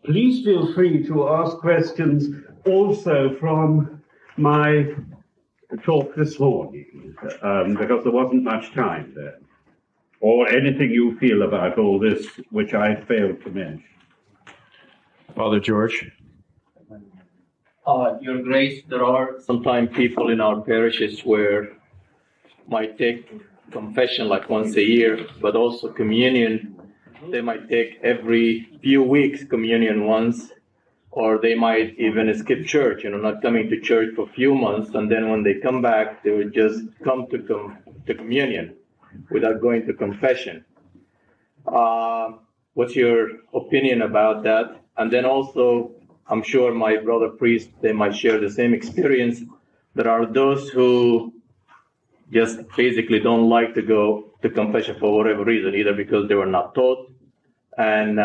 Please feel free to ask questions also from my talk this morning, because there wasn't much time there, or anything you feel about all this which I failed to mention. Father George. Your Grace, there are sometimes people in our parishes where might take confession like once a year, but also communion. They might take every few weeks communion once, or they might even skip church, not coming to church for a few months, and then when they come back, they would just come to communion without going to confession. What's your opinion about that? And then also, I'm sure my brother priests, they might share the same experience. There are those who just basically don't like to go to confession for whatever reason, either because they were not taught, and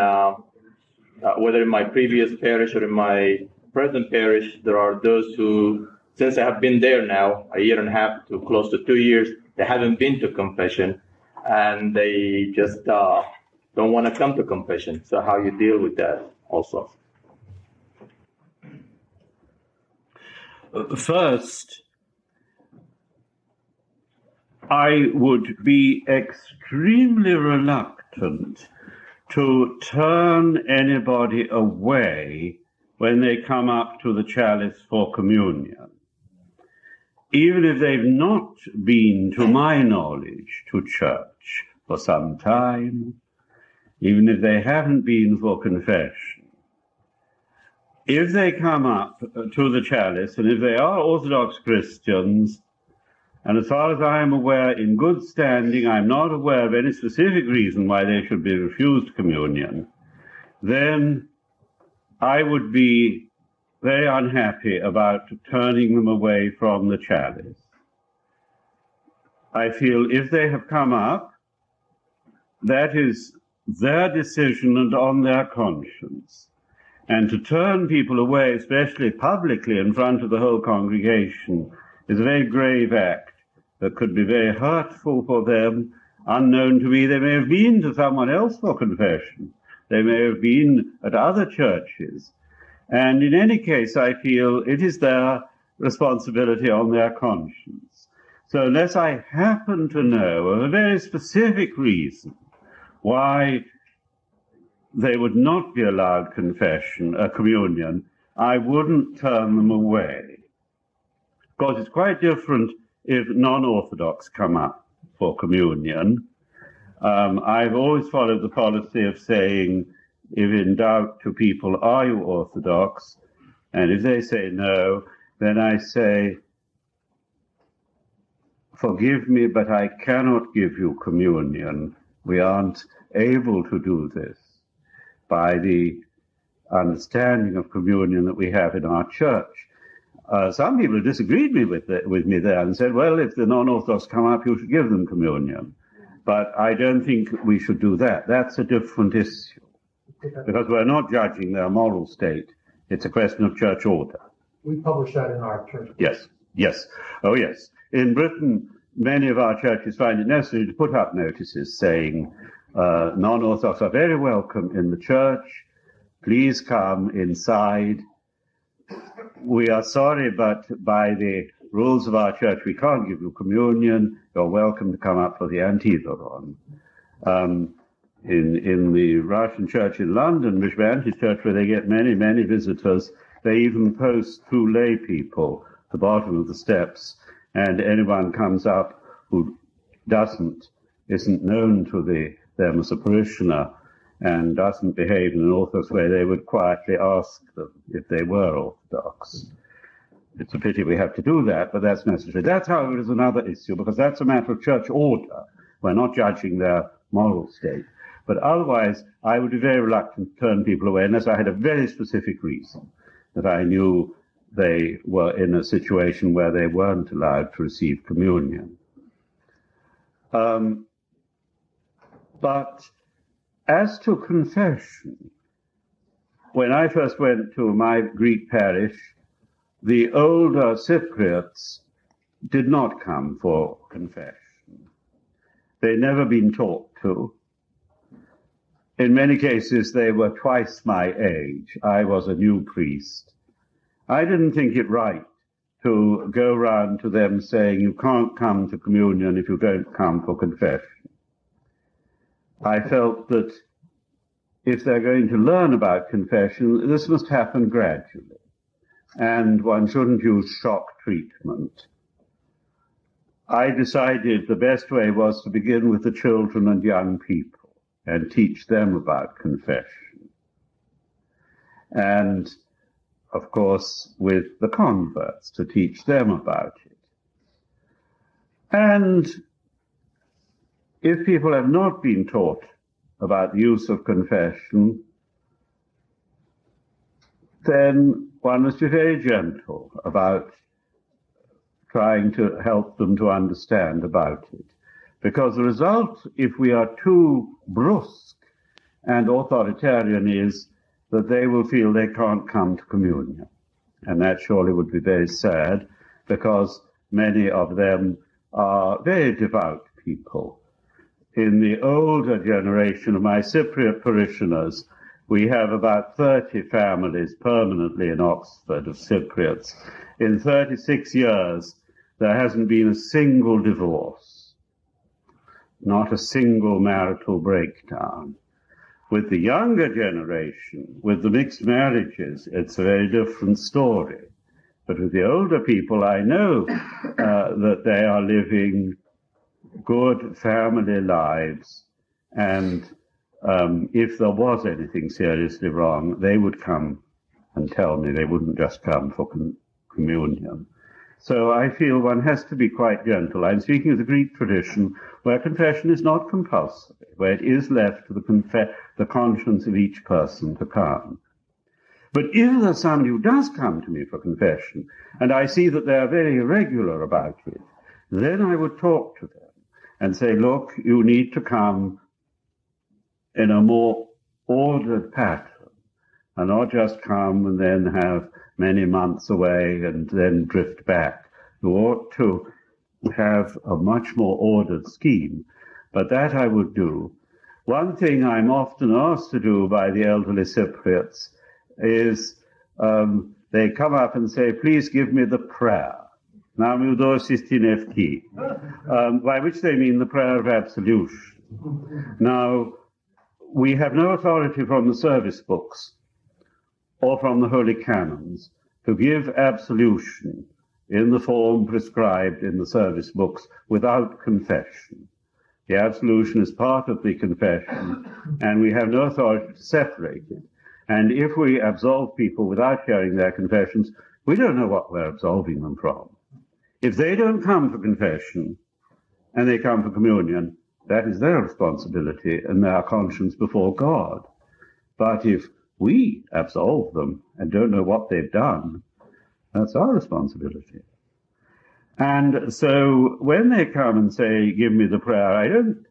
whether in my previous parish or in my present parish, there are those who, since I have been there now, a year and a half to close to 2 years, they haven't been to confession, and they just don't want to come to confession. So how you deal with that also? First, I would be extremely reluctant to turn anybody away when they come up to the chalice for communion, even if they've not been, to my knowledge, to church for some time, even if they haven't been for confession. If they come up to the chalice, and if they are Orthodox Christians, and as far as I am aware, in good standing, I'm not aware of any specific reason why they should be refused communion, then I would be very unhappy about turning them away from the chalice. I feel if they have come up, that is their decision and on their conscience. And to turn people away, especially publicly in front of the whole congregation, is a very grave act that could be very hurtful for them. Unknown to me, they may have been to someone else for confession. They may have been at other churches. And in any case, I feel it is their responsibility on their conscience. So unless I happen to know of a very specific reason why they would not be allowed communion, I wouldn't turn them away. Of course, it's quite different if non-Orthodox come up for communion. I've always followed the policy of saying, if in doubt to people, are you Orthodox? And if they say no, then I say, forgive me, but I cannot give you communion. We aren't able to do this by the understanding of communion that we have in our church. Some people have disagreed with me there and said, well, if the non-Orthodox come up, you should give them communion. But I don't think we should do that. That's a different issue, because we're not judging their moral state. It's a question of church order. We publish that in our church. Yes. Oh, yes. In Britain, many of our churches find it necessary to put up notices saying, non-Orthodox are very welcome in the church. Please come inside. We are sorry, but by the rules of our church, we can't give you communion. You're welcome to come up for the Antitheron. In the Russian church in London, Bishop Anti's church, where they get many, many visitors, they even post 2 lay people at the bottom of the steps, and anyone comes up who isn't known to them as a parishioner and doesn't behave in an Orthodox way, they would quietly ask them if they were Orthodox. It's a pity we have to do that, but that's necessary. That, however, is another issue, because that's a matter of church order. We're not judging their moral state. But otherwise, I would be very reluctant to turn people away unless I had a very specific reason that I knew they were in a situation where they weren't allowed to receive communion. But as to confession, when I first went to my Greek parish, the older Cypriots did not come for confession. They'd never been taught to. In many cases, they were twice my age. I was a new priest. I didn't think it right to go round to them saying, you can't come to communion if you don't come for confession. I felt that if they're going to learn about confession, this must happen gradually. And one shouldn't use shock treatment. I decided the best way was to begin with the children and young people and teach them about confession. And, of course, with the converts, to teach them about it. And if people have not been taught about the use of confession, then one must be very gentle about trying to help them to understand about it. Because the result, if we are too brusque and authoritarian, is that they will feel they can't come to communion. And that surely would be very sad, because many of them are very devout people. In the older generation of my Cypriot parishioners, we have about 30 families permanently in Oxford of Cypriots. In 36 years, there hasn't been a single divorce. Not a single marital breakdown. With the younger generation, with the mixed marriages, it's a very different story. But with the older people, I know that they are living good family lives, and if there was anything seriously wrong, they would come and tell me. They wouldn't just come for communion. So I feel one has to be quite gentle. I'm speaking of the Greek tradition, where confession is not compulsory, where it is left to the conscience of each person to come. But if there's somebody who does come to me for confession, and I see that they are very irregular about it, then I would talk to them and say, look, you need to come in a more ordered pattern, and not just come and then have many months away and then drift back. You ought to have a much more ordered scheme. But that I would do. One thing I'm often asked to do by the elderly Cypriots is they come up and say, please give me the prayer. By which they mean the prayer of absolution. Now, we have no authority from the service books or from the holy canons to give absolution in the form prescribed in the service books without confession. The absolution is part of the confession, and we have no authority to separate it. And if we absolve people without hearing their confessions, we don't know what we're absolving them from. If they don't come for confession and they come for communion, that is their responsibility and their conscience before God. But if we absolve them and don't know what they've done, that's our responsibility. And so when they come and say, give me the prayer, I don't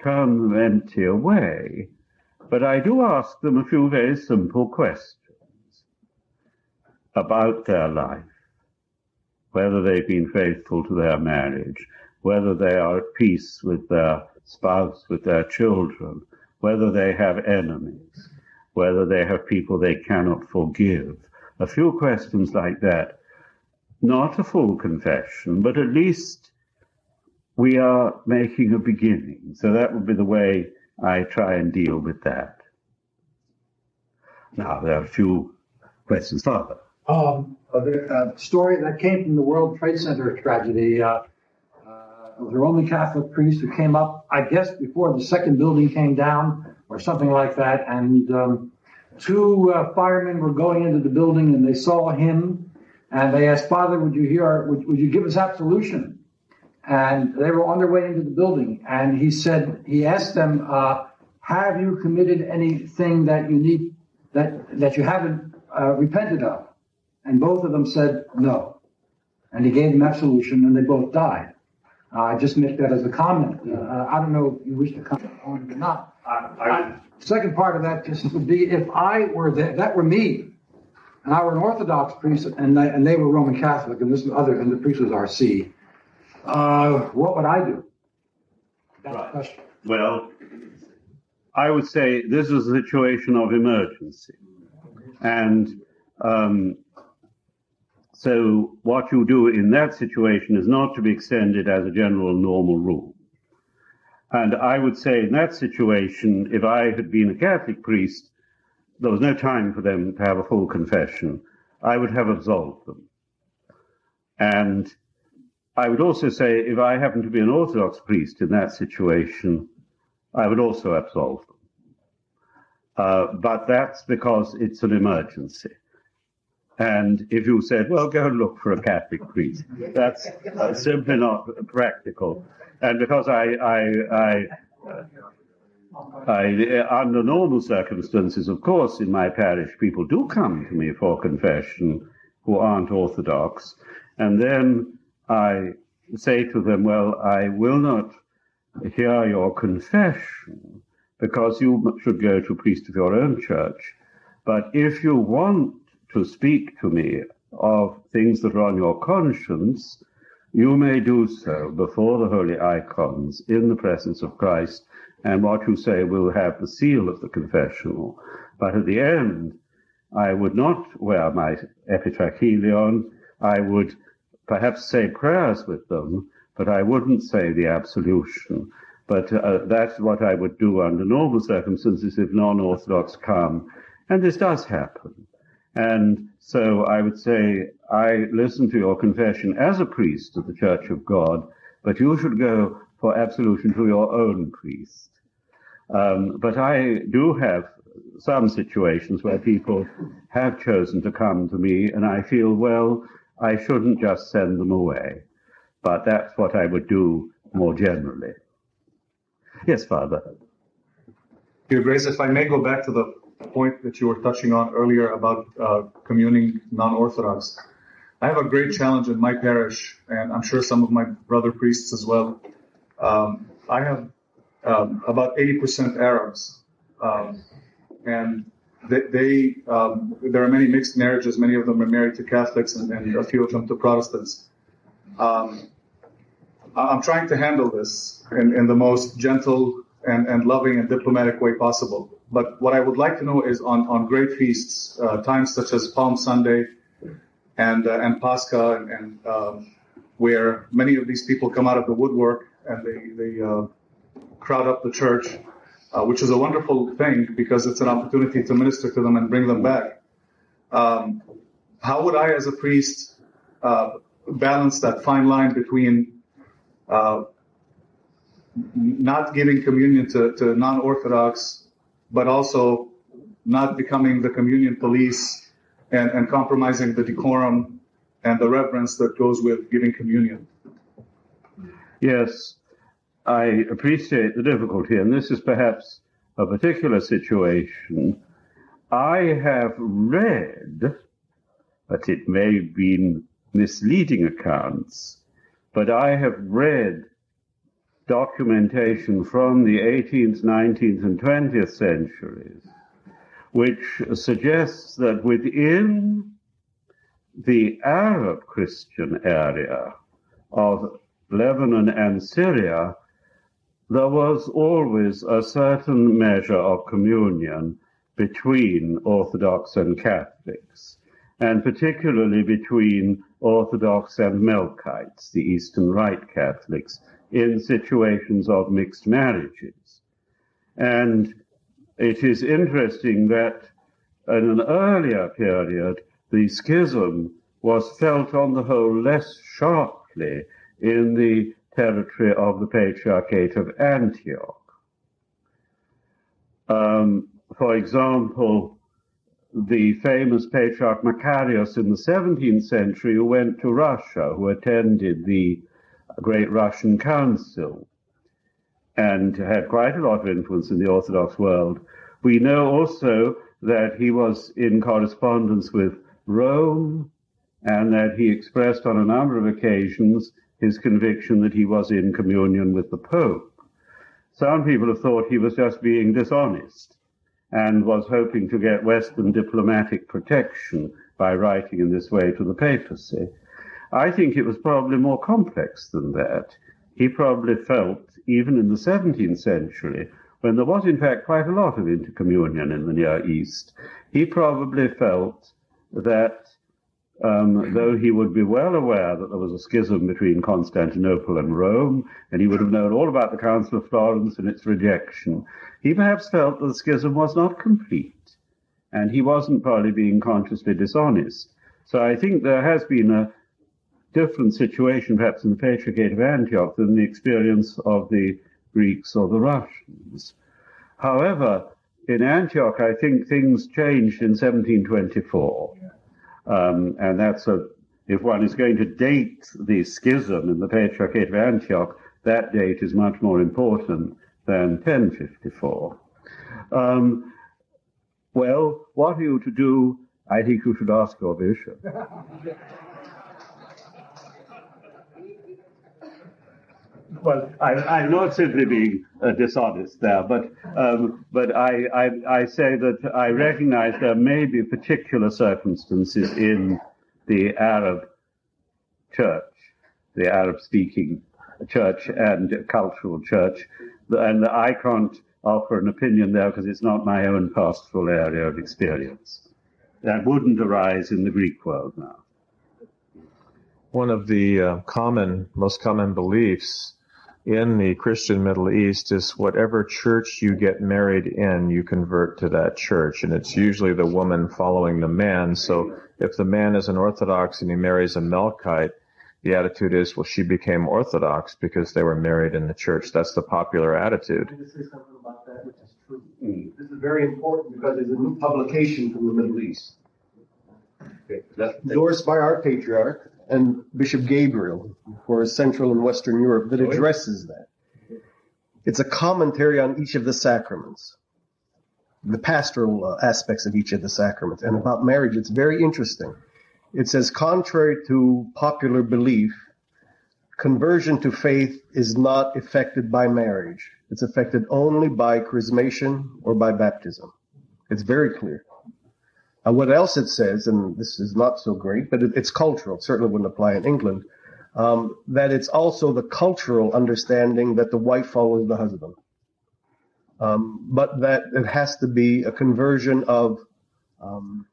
turn them empty away, but I do ask them a few very simple questions about their life, whether they've been faithful to their marriage, whether they are at peace with their spouse, with their children, whether they have enemies, whether they have people they cannot forgive. A few questions like that. Not a full confession, but at least we are making a beginning. So that would be the way I try and deal with that. Now, there are a few questions further. A story that came from the World Trade Center tragedy. It was a Roman Catholic priest who came up, I guess, before the second building came down or something like that. And two firemen were going into the building and they saw him. And they asked, Father, would you give us absolution? And they were on their way into the building. And he asked them, have you committed anything that you haven't repented of? And both of them said no. And he gave them absolution and they both died. I just make that as a comment. I don't know if you wish to comment on it or not. Second part of that just would be, if I were that were me, and I were an Orthodox priest, and they were Roman Catholic, and the priest was RC. What would I do? That's the question. Well, I would say this is a situation of emergency. And so what you do in that situation is not to be extended as a general normal rule. And I would say in that situation, if I had been a Catholic priest, there was no time for them to have a full confession. I would have absolved them. And I would also say if I happened to be an Orthodox priest in that situation, I would also absolve them. But that's because it's an emergency. And if you said, well, go and look for a Catholic priest, that's simply not practical. And because under normal circumstances, of course, in my parish, people do come to me for confession who aren't Orthodox. And then I say to them, well, I will not hear your confession because you should go to a priest of your own church. But if you want to speak to me of things that are on your conscience, you may do so before the holy icons in the presence of Christ, and what you say will have the seal of the confessional. But at the end, I would not wear my epitrachelion. I would perhaps say prayers with them, but I wouldn't say the absolution. But that's what I would do under normal circumstances if non-Orthodox come. And this does happen. And so I would say, I listen to your confession as a priest of the Church of God, but you should go for absolution to your own priest. But I do have some situations where people have chosen to come to me, and I feel, well, I shouldn't just send them away. But that's what I would do more generally. Yes, Father. Your Grace, if I may go back to the point that you were touching on earlier about communing non-Orthodox. I have a great challenge in my parish, and I'm sure some of my brother priests as well. I have about 80% Arabs, and there are many mixed marriages. Many of them are married to Catholics, and a few of them to Protestants. I'm trying to handle this in the most gentle and loving and diplomatic way possible. But what I would like to know is on great feasts, times such as Palm Sunday and Pascha, and where many of these people come out of the woodwork and they crowd up the church, which is a wonderful thing because it's an opportunity to minister to them and bring them back. How would I, as a priest, balance that fine line between not giving communion to non-Orthodox, but also not becoming the communion police and compromising the decorum and the reverence that goes with giving communion? Yes, I appreciate the difficulty, and this is perhaps a particular situation. I have read, but it may have been misleading accounts, but I have read documentation from the 18th, 19th, and 20th centuries, which suggests that within the Arab Christian area of Lebanon and Syria, there was always a certain measure of communion between Orthodox and Catholics, and particularly between Orthodox and Melkites, the Eastern Rite Catholics, in situations of mixed marriages. And it is interesting that in an earlier period, the schism was felt on the whole less sharply in the territory of the Patriarchate of Antioch. For example, the famous Patriarch Macarius in the 17th century, who went to Russia, who attended the Great Russian Council and had quite a lot of influence in the Orthodox world. We know also that he was in correspondence with Rome and that he expressed on a number of occasions his conviction that he was in communion with the Pope. Some people have thought he was just being dishonest and was hoping to get Western diplomatic protection by writing in this way to the papacy. I think it was probably more complex than that. He probably felt, even in the 17th century, when there was in fact quite a lot of intercommunion in the Near East. He probably felt that though he would be well aware that there was a schism between Constantinople and Rome, and he would have known all about the Council of Florence and its rejection, he perhaps felt that the schism was not complete, and he wasn't probably being consciously dishonest. So I think there has been a different situation, perhaps in the Patriarchate of Antioch, than the experience of the Greeks or the Russians. However, in Antioch, I think things changed in 1724. And that's if one is going to date the schism in the Patriarchate of Antioch, that date is much more important than 1054. Well, what are you to do? I think you should ask your bishop. Well, I'm not simply being dishonest there, but I say that I recognize there may be particular circumstances in the Arab church, the Arab-speaking church and cultural church, and I can't offer an opinion there because it's not my own pastoral area of experience. That wouldn't arise in the Greek world now. One of the most common beliefs in the Christian Middle East is whatever church you get married in, you convert to that church. And it's usually the woman following the man. So if the man is an Orthodox and he marries a Melkite, the attitude is, well, she became Orthodox because they were married in the church. That's the popular attitude. Can I say something about that, which is true? This is very important because there's a new publication from the Middle East, endorsed by our patriarch and Bishop Gabriel for Central and Western Europe, that addresses that. It's a commentary on each of the sacraments, the pastoral aspects of each of the sacraments, and about marriage. It's very interesting. It says, contrary to popular belief, conversion to faith is not affected by marriage. It's affected only by chrismation or by baptism. It's very clear. And what else it says, and this is not so great, but it's cultural, it certainly wouldn't apply in England, that it's also the cultural understanding that the wife follows the husband. But that it has to be a conversion of, I'm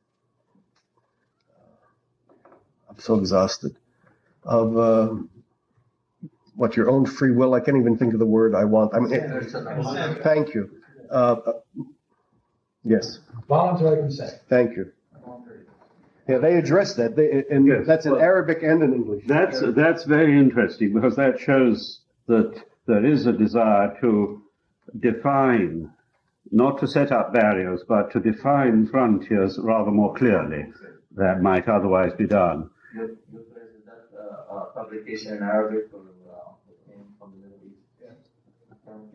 so exhausted, of your own free will. I can't even think of the word I want. Thank you. Yes. Voluntary consent. Thank you. Yeah, they address that. Yes, that's in Arabic and in English. That's very interesting because that shows that there is a desire to define, not to set up barriers, but to define frontiers rather more clearly than might otherwise be done. Is that publication in Arabic or from the Middle East?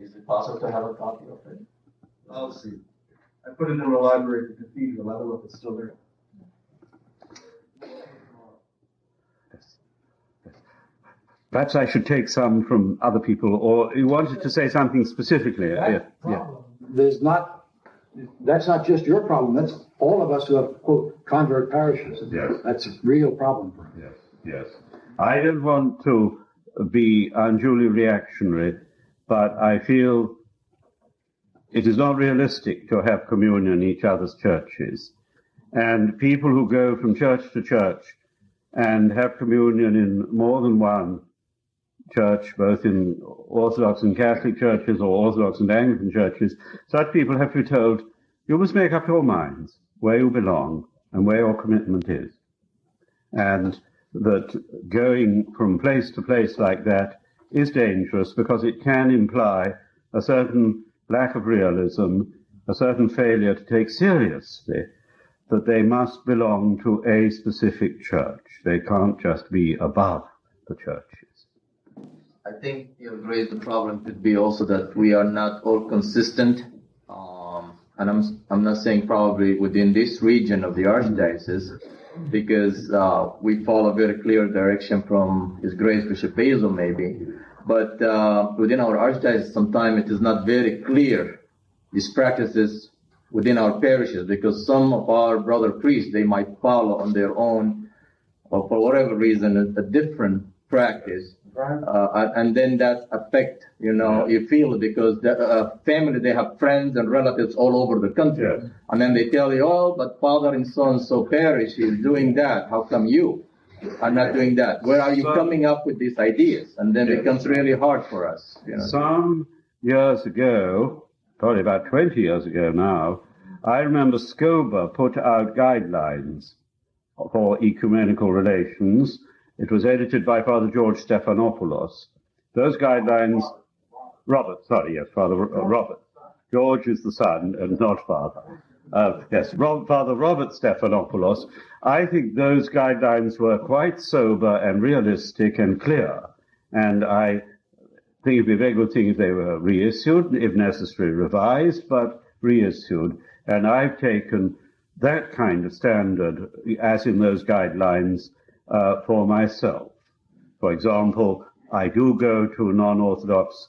Is it possible to have a copy of it? I'll see. I put it in the library at the cathedral. I don't know if it's still there. Perhaps I should take some from other people, or you wanted to say something specifically? There's not. That's not just your problem. That's all of us who have, quote, convert parishes. Yes. That's a real problem for us. Yes. I don't want to be unduly reactionary, but I feel it is not realistic to have communion in each other's churches. And people who go from church to church and have communion in more than one church, both in Orthodox and Catholic churches or Orthodox and Anglican churches, such people have to be told, you must make up your minds where you belong and where your commitment is. And that going from place to place like that is dangerous because it can imply a certain lack of realism, a certain failure to take seriously that they must belong to a specific church. They can't just be above the churches. I think, Your Grace, the problem could be also that we are not all consistent. And I'm not saying probably within this region of the Archdiocese, because we follow a very clear direction from His Grace Bishop Basil maybe. But within our Archdiocese, sometimes it is not very clear, these practices within our parishes, because some of our brother priests, they might follow on their own, or for whatever reason, a different practice and then that affect, you feel it because the family, they have friends and relatives all over the country. Yes. And then they tell you, oh, but father in so-and-so parish is doing that. How come you are not doing that? Where are you coming up with these ideas? And then it becomes really hard for us. Some years ago, probably about 20 years ago now, I remember SCOBA put out guidelines for ecumenical relations. It was edited by Father George Stephanopoulos. Those guidelines, Father Robert. George is the son and not father. Father Robert Stephanopoulos. I think those guidelines were quite sober and realistic and clear. And I think it'd be a very good thing if they were reissued, if necessary revised, but reissued. And I've taken that kind of standard, as in those guidelines, for myself. For example, I do go to non-Orthodox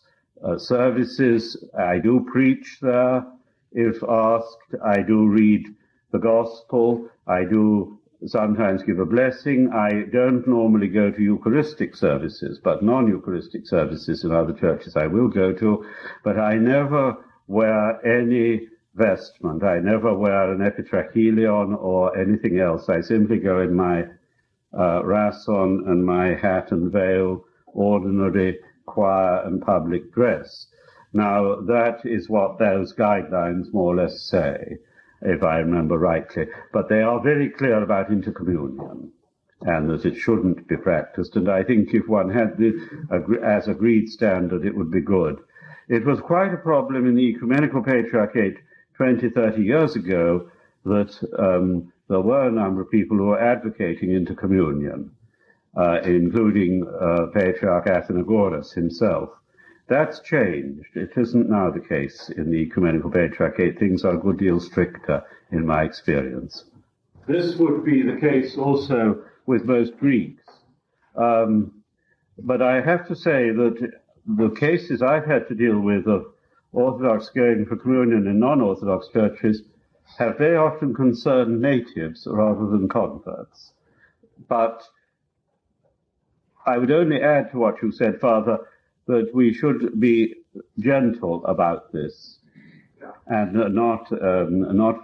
services. I do preach there, if asked. I do read the Gospel. I do sometimes give a blessing. I don't normally go to Eucharistic services, but non-Eucharistic services in other churches I will go to. But I never wear any vestment. I never wear an epitrachelion or anything else. I simply go in my rason and my hat and veil, ordinary choir and public dress. Now, that is what those guidelines more or less say, if I remember rightly. But they are very clear about intercommunion and that it shouldn't be practiced. And I think if one had as agreed standard, it would be good. It was quite a problem in the Ecumenical Patriarchate 20, 30 years ago that there were a number of people who were advocating intercommunion, including Patriarch Athenagoras himself. That's changed. It isn't now the case in the Ecumenical Patriarchate. Things are a good deal stricter, in my experience. This would be the case also with most Greeks. But I have to say that the cases I've had to deal with of Orthodox going for communion in non-Orthodox churches have very often concerned natives rather than converts. But I would only add to what you said, Father, that we should be gentle about this and not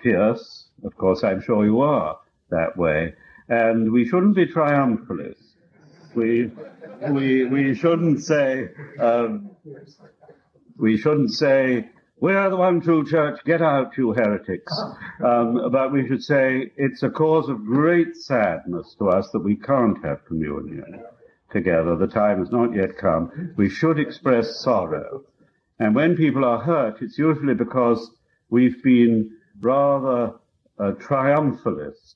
fierce. Of course, I'm sure you are that way. And we shouldn't be triumphalists. We shouldn't say, we are the one true church, get out, you heretics. But we should say it's a cause of great sadness to us that we can't have communion together. The time has not yet come. We should express sorrow. And when people are hurt, it's usually because we've been rather triumphalist,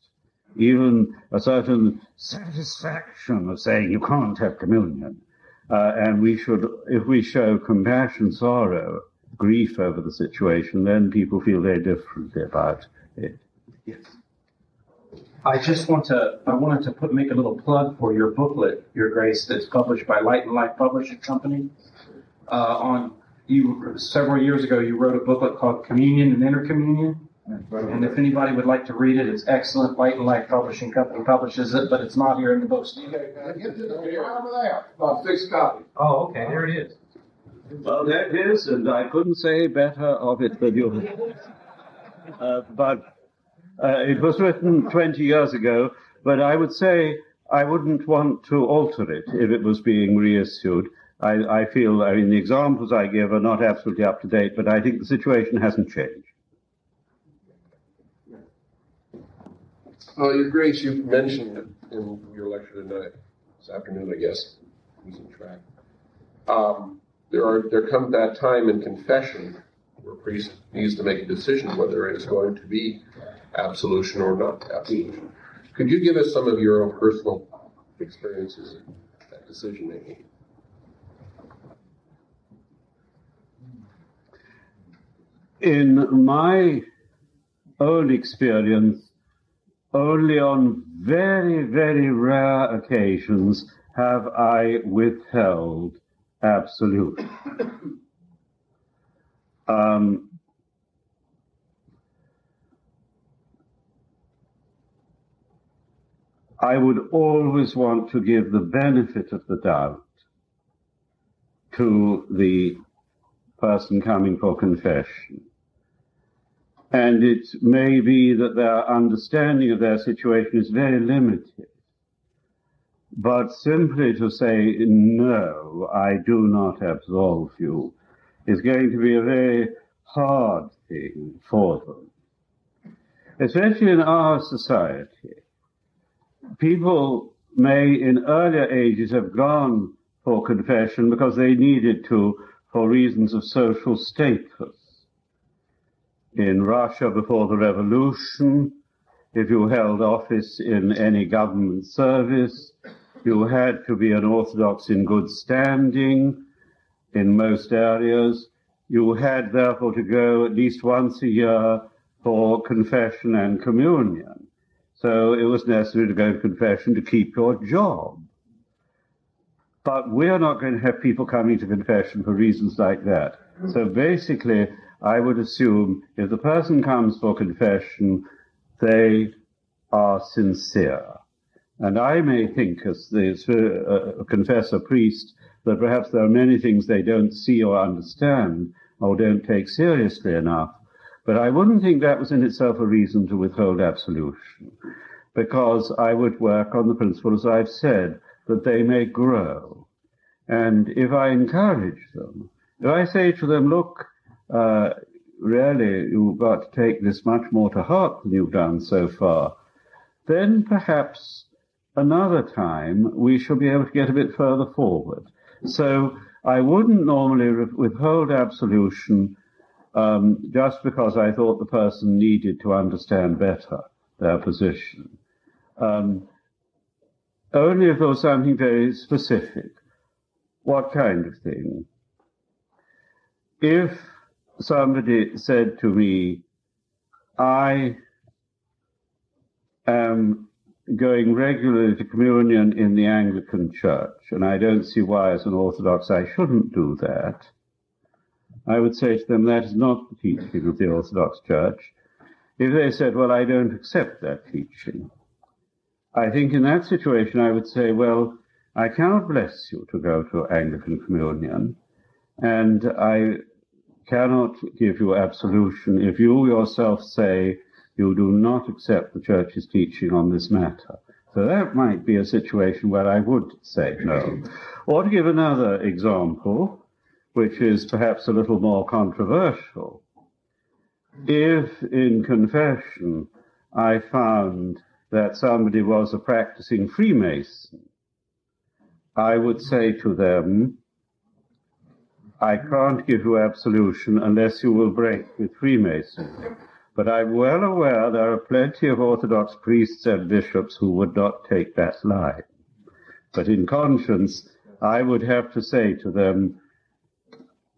even a certain satisfaction of saying you can't have communion. And we should, if we show compassion, sorrow, grief over the situation, then people feel very differently about it. Yes. I wanted to make a little plug for your booklet, Your Grace, that's published by Light and Life Publishing Company. Several years ago, you wrote a booklet called Communion and Intercommunion. And if anybody would like to read it, it's excellent. Light and Life Publishing Company publishes it, but it's not here in the books. Get to the right over there. About 6 copies. Oh, okay, there it is. Well, that is, and I couldn't say better of it than you. But it was written 20 years ago, but I would say I wouldn't want to alter it if it was being reissued. I feel, the examples I give are not absolutely up to date, but I think the situation hasn't changed. Your Grace, you mentioned in your lecture tonight, this afternoon, I guess, losing track. There comes that time in confession where a priest needs to make a decision whether it is going to be absolution or not absolution. Could you give us some of your own personal experiences in that decision making? In my own experience, only on very, very rare occasions have I withheld absolution. I would always want to give the benefit of the doubt to the person coming for confession. And it may be that their understanding of their situation is very limited. But simply to say, no, I do not absolve you, is going to be a very hard thing for them. Especially in our society, people may in earlier ages have gone for confession because they needed to for reasons of social status. In Russia before the revolution, if you held office in any government service, you had to be an Orthodox in good standing in most areas. You had therefore to go at least once a year for confession and communion. So it was necessary to go to confession to keep your job. But we are not going to have people coming to confession for reasons like that. So basically, I would assume if the person comes for confession, they are sincere. And I may think, as the confessor priest, that perhaps there are many things they don't see or understand or don't take seriously enough. But I wouldn't think that was in itself a reason to withhold absolution, because I would work on the principle, as I've said, that they may grow. And if I encourage them, if I say to them, look, really, you've got to take this much more to heart than you've done so far, then perhaps another time we shall be able to get a bit further forward. So I wouldn't normally withhold absolution just because I thought the person needed to understand better their position. Only if there was something very specific. What kind of thing? If somebody said to me, I am going regularly to communion in the Anglican Church, and I don't see why as an Orthodox I shouldn't do that, I would say to them, that is not the teaching of the Orthodox Church. If they said, well, I don't accept that teaching, I think in that situation I would say, well, I cannot bless you to go to Anglican communion, and I cannot give you absolution if you yourself say you do not accept the Church's teaching on this matter. So that might be a situation where I would say no. Or to give another example, which is perhaps a little more controversial, if in confession I found that somebody was a practicing Freemason, I would say to them, I can't give you absolution unless you will break with Freemasonry. But I'm well aware there are plenty of Orthodox priests and bishops who would not take that line. But in conscience, I would have to say to them,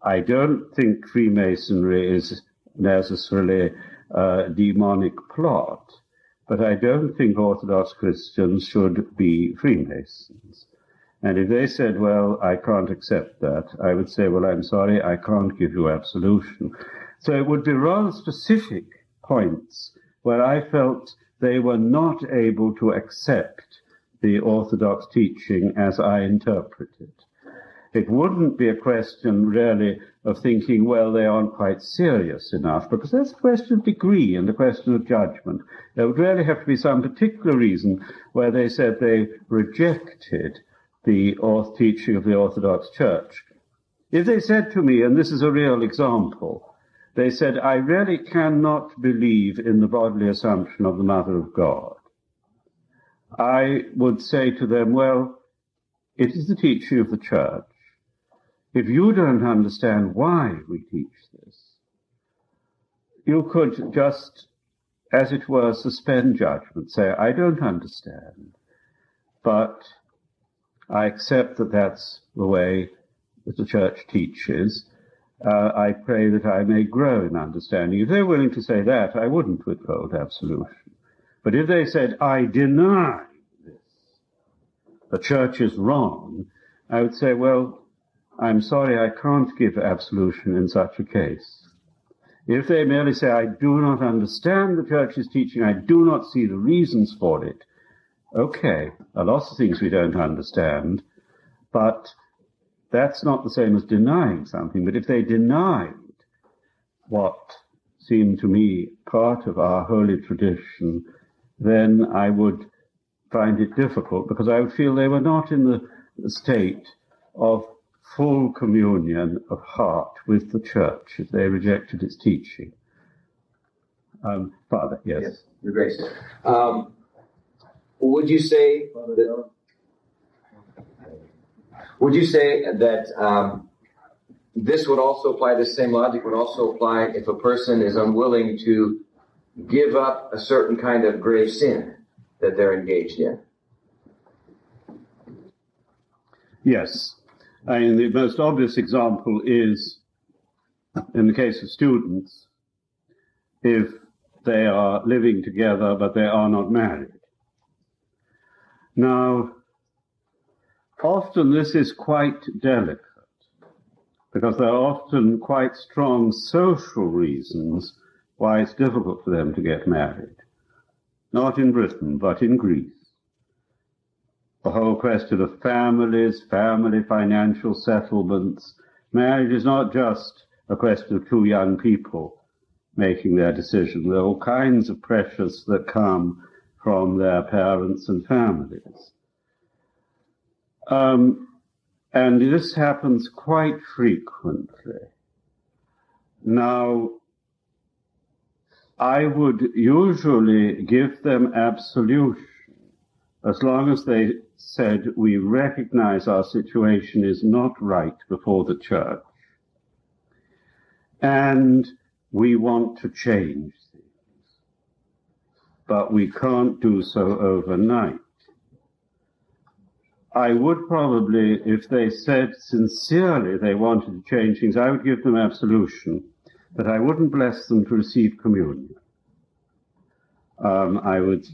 I don't think Freemasonry is necessarily a demonic plot, but I don't think Orthodox Christians should be Freemasons. And if they said, well, I can't accept that, I would say, well, I'm sorry, I can't give you absolution. So it would be rather specific points where I felt they were not able to accept the Orthodox teaching as I interpret it. It wouldn't be a question really of thinking, well, they aren't quite serious enough, because that's a question of degree and a question of judgment. There would really have to be some particular reason where they said they rejected the teaching of the Orthodox Church. If they said to me, and this is a real example, they said, I really cannot believe in the bodily assumption of the Mother of God, I would say to them, well, it is the teaching of the Church. If you don't understand why we teach this, you could just, as it were, suspend judgment, say, I don't understand, but I accept that that's the way that the Church teaches. I pray that I may grow in understanding. If they're willing to say that, I wouldn't withhold absolution. But if they said, I deny this, the Church is wrong, I would say, well, I'm sorry, I can't give absolution in such a case. If they merely say, I do not understand the Church's teaching, I do not see the reasons for it, okay, there are lots of things we don't understand, but that's not the same as denying something, but if they denied what seemed to me part of our holy tradition, then I would find it difficult, because I would feel they were not in the state of full communion of heart with the church if they rejected its teaching. Father, yes. Yes, Your Grace. Would you say that this would also apply, the same logic would also apply if a person is unwilling to give up a certain kind of grave sin that they're engaged in? Yes. I mean, the most obvious example is, in the case of students, if they are living together but they are not married. Now, often this is quite delicate, because there are often quite strong social reasons why it's difficult for them to get married. Not in Britain, but in Greece. The whole question of families, family financial settlements. Marriage is not just a question of two young people making their decision. There are all kinds of pressures that come from their parents and families. And this happens quite frequently. Now, I would usually give them absolution as long as they said, we recognize our situation is not right before the church, and we want to change things, but we can't do so overnight. I would probably, if they said sincerely they wanted to change things, I would give them absolution, but I wouldn't bless them to receive communion. I would,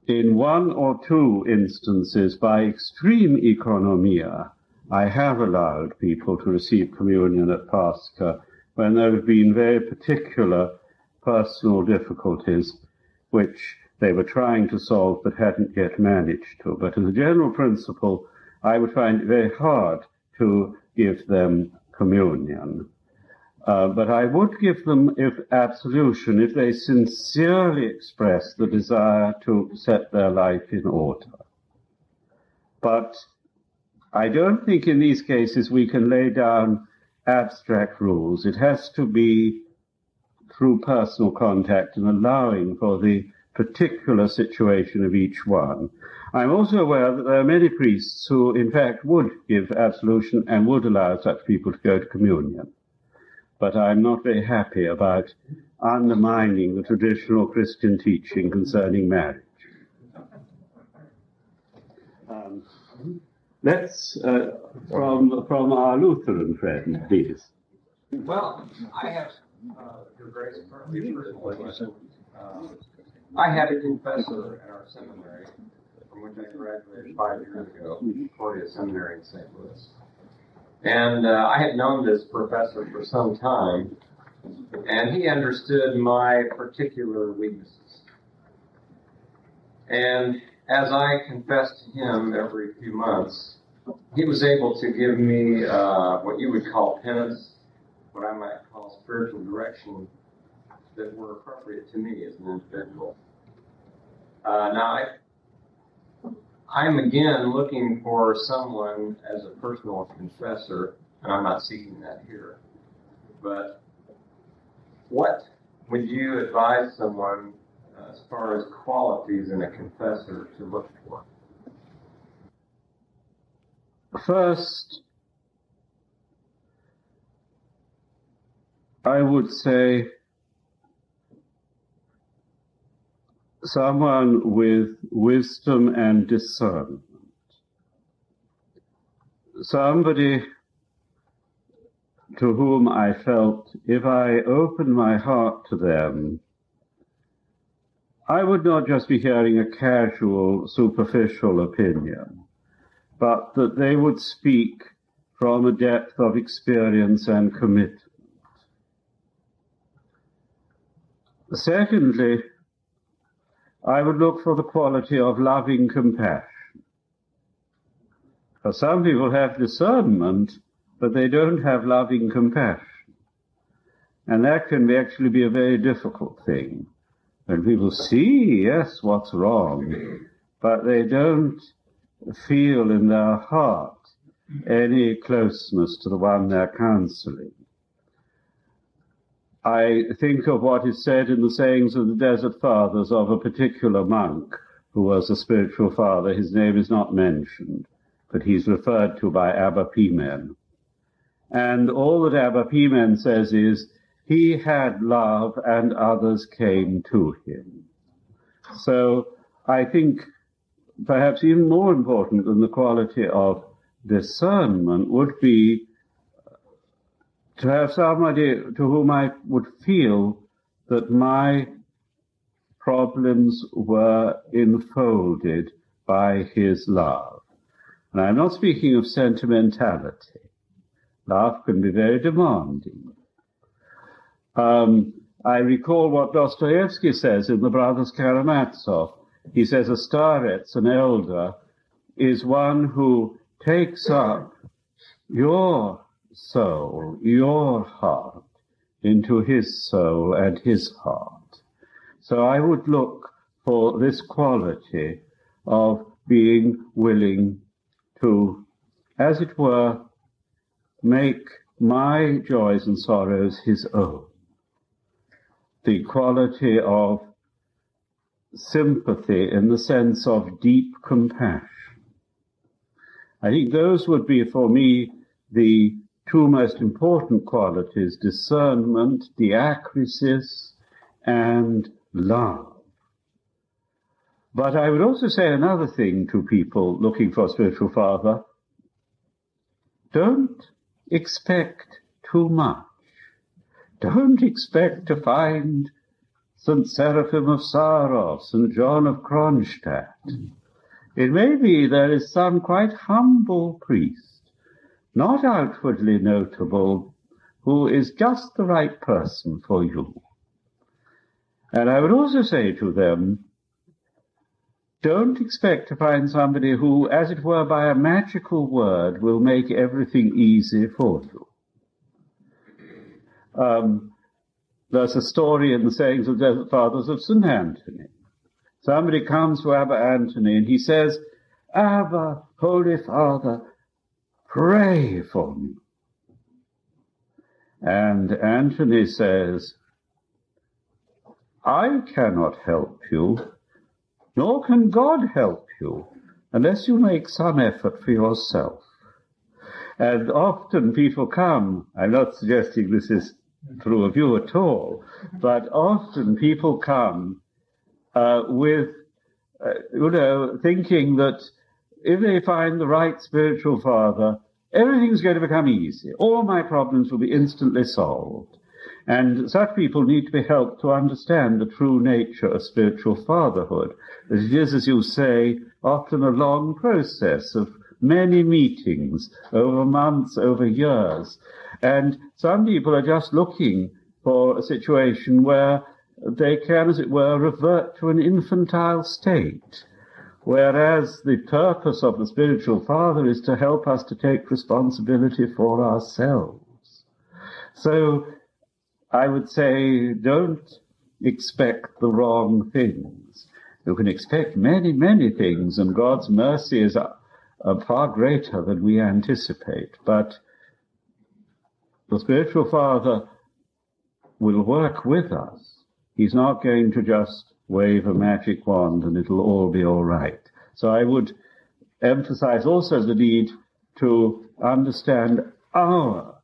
in one or two instances, by extreme economia, I have allowed people to receive communion at Pascha when there have been very particular personal difficulties which they were trying to solve but hadn't yet managed to. But as a general principle, I would find it very hard to give them communion. But I would give them absolution if they sincerely express the desire to set their life in order. But I don't think in these cases we can lay down abstract rules. It has to be through personal contact and allowing for the particular situation of each one. I'm also aware that there are many priests who, in fact, would give absolution and would allow such people to go to communion. But I'm not very happy about undermining the traditional Christian teaching concerning marriage. Let's, from our Lutheran friend, please. Well, I have, Your Grace, I had a confessor at our seminary, from which I graduated 5 years ago, Concordia Seminary in St. Louis. And I had known this professor for some time, and he understood my particular weaknesses. And as I confessed to him every few months, he was able to give me what you would call penance, what I might call spiritual direction, that were appropriate to me as an individual. Now, I'm again looking for someone as a personal confessor, and I'm not seeking that here. But what would you advise someone as far as qualities in a confessor to look for? First, I would say someone with wisdom and discernment. Somebody to whom I felt if I opened my heart to them, I would not just be hearing a casual, superficial opinion, but that they would speak from a depth of experience and commitment. Secondly, I would look for the quality of loving compassion. Because some people have discernment, but they don't have loving compassion. And that can actually be a very difficult thing. When people see, yes, what's wrong, but they don't feel in their heart any closeness to the one they're counseling. I think of what is said in the sayings of the Desert Fathers of a particular monk who was a spiritual father. His name is not mentioned, but he's referred to by Abba Pimen. And all that Abba Pimen says is, he had love and others came to him. So I think perhaps even more important than the quality of discernment would be to have somebody to whom I would feel that my problems were enfolded by his love. And I'm not speaking of sentimentality. Love can be very demanding. I recall what Dostoevsky says in The Brothers Karamazov. He says a starets, an elder, is one who takes up your soul, your heart, into his soul and his heart. So I would look for this quality of being willing to, as it were, make my joys and sorrows his own. The quality of sympathy in the sense of deep compassion. I think those would be, for me, the two most important qualities: discernment, diakrisis, and love. But I would also say another thing to people looking for a spiritual father. Don't expect too much. Don't expect to find St. Seraphim of Sarov, St. John of Kronstadt. It may be there is some quite humble priest, not outwardly notable, who is just the right person for you. And I would also say to them, don't expect to find somebody who, as it were by a magical word, will make everything easy for you. There's a story in the sayings of the Desert Fathers of St. Anthony. Somebody comes to Abba Anthony and he says, Abba, Holy Father, pray for me. And Anthony says, I cannot help you, nor can God help you, unless you make some effort for yourself. And often people come, I'm not suggesting this is true of you at all, but often people come with, thinking that if they find the right spiritual father, everything's going to become easy. All my problems will be instantly solved. And such people need to be helped to understand the true nature of spiritual fatherhood. That it is, as you say, often a long process of many meetings over months, over years. And some people are just looking for a situation where they can, as it were, revert to an infantile state. Whereas the purpose of the spiritual father is to help us to take responsibility for ourselves. So I would say, don't expect the wrong things. You can expect many, many things, and God's mercy is far greater than we anticipate. But the spiritual father will work with us. He's not going to just wave a magic wand and it'll all be all right. So I would emphasize also the need to understand our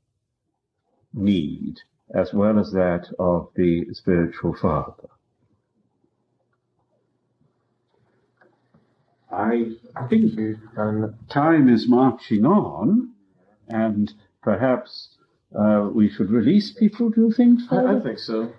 need as well as that of the spiritual father. I think time is marching on, and perhaps we should release people, do you think so? I think so.